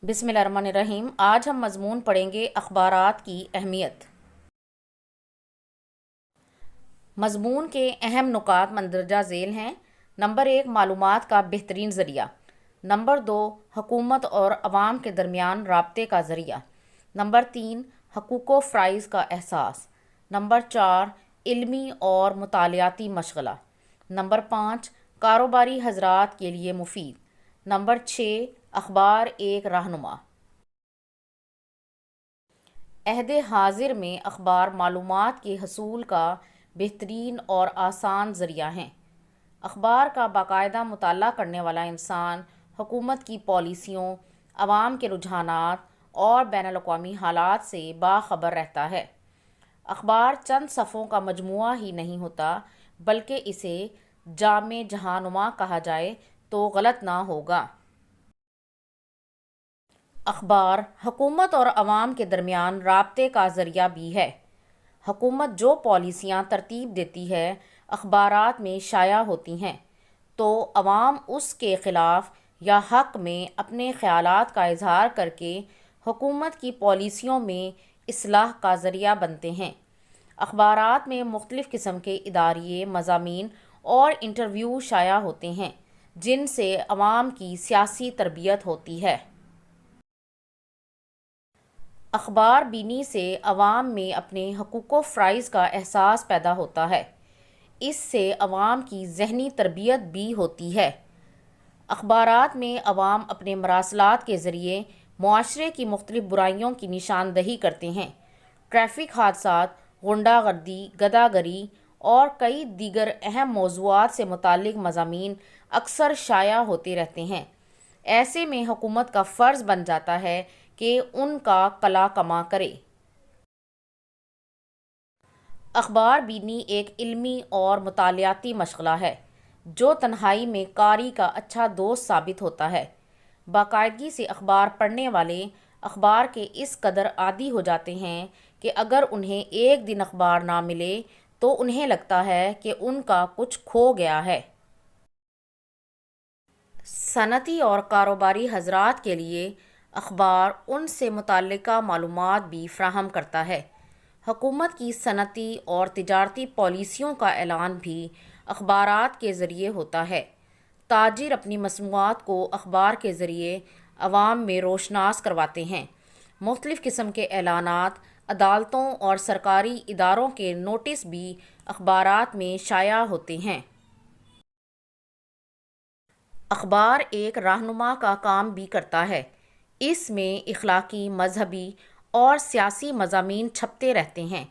बिस्मिल्लाहिर्रहमानिर्रहीम। आज हम मज़मून पढ़ेंगे अखबारात की अहमियत। मज़मून के अहम नुकात मंदरजा झेल हैं। नंबर 1, मालूमात का बेहतरीन ज़रिया। नंबर 2, हुकूमत और अवाम के दरमियान राब्ते का ज़रिया। नंबर 3, हकूक़ो फ़राइज़ का एहसास। नंबर 4, इल्मी और मुतालियाती मशगला। नंबर 5, कारोबारी हज़रात के लिए मुफीद। नंबर 6, अखबार एक रहनुमा। अहद हाजिर में अखबार मालूमात के हसूल का बेहतरीन और आसान ज़रिया हैं। अखबार का बाकायदा मुताला करने वाला इंसान हुकूमत की पॉलिसियों, अवाम के रुझानात और बैनुल-अक़वामी हालात से बाखबर रहता है। अखबार चंद सफ़ों का मजमुआ ही नहीं होता, बल्कि इसे जामे जहानुमा कहा जाए तो गलत ना होगा। अखबार हुकूमत और अवाम के दरमियान राब्ते का ज़रिया भी है। हुकूमत जो पॉलिसियाँ तरतीब देती है अखबारात में शाया होती हैं, तो अवाम उसके ख़िलाफ़ या हक़ में अपने ख़यालात का इजहार करके हुकूमत की पॉलिसियों में इस्लाह का ज़रिया बनते हैं। अखबारात में मुख्तलिफ़ किस्म के इदारिये, मज़ामीन और इंटरव्यू शाया होते हैं, जिनसे अवाम की सियासी तरबियत होती है। अखबार बीनी से अवाम में अपने हकूक़ो फ़राइज़ का एहसास पैदा होता है। इससे अवाम की ज़हनी तरबियत भी होती है। अखबारात में अवाम अपने मरासलात के ज़रिए मुआशरे की मुख्तलिफ़ बुराइयों की निशानदही करते हैं। ट्रैफ़िक हादसात, गुंडागर्दी, गदागरी और कई दीगर अहम मौज़ूआत से मुताल्लिक़ मज़ामीन अक्सर शाया होते रहते हैं। ऐसे में हुकूमत का फ़र्ज़ बन जाता है कि उनका कला कमा करे। अखबार बीनी एक इल्मी और मुतालियाती मशगला है, जो तन्हाई में कारी का अच्छा दोस्त साबित होता है। बाकायदगी से अखबार पढ़ने वाले अखबार के इस कदर आदी हो जाते हैं कि अगर उन्हें एक दिन अखबार ना मिले तो उन्हें लगता है कि उनका कुछ खो गया है। सनती और कारोबारी हज़रात के लिए अखबार उनसे मुतल्लिका मालूमात भी फ़राहम करता है। हुकूमत की सनती और तिजारती पॉलिसियों का ऐलान भी अखबारात के ज़रिए होता है। ताजिर अपनी मसनूआत को अखबार के ज़रिए अवाम में रोशनास करवाते हैं। मुख्तलिफ़ किस्म के ऐलानात, अदालतों और सरकारी इदारों के नोटिस भी अखबारात में शाया होते हैं। अखबार एक रहनुमा का काम भी करता है। इसमें इखलाकी, मजहबी और सियासी मज़ामीन छपते रहते हैं,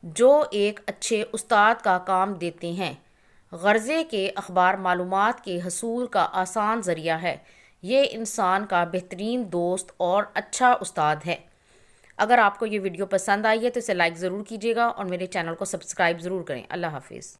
जो एक अच्छे उस्ताद का काम देते हैं। गर्ज़े के अखबार मालूमात के हसूल का आसान ज़रिया है। ये इंसान का बेहतरीन दोस्त और अच्छा उस्ताद है। अगर आपको ये वीडियो पसंद आई है तो इसे लाइक ज़रूर कीजिएगा और मेरे चैनल को सब्सक्राइब ज़रूर करें। अल्लाह हाफिज़।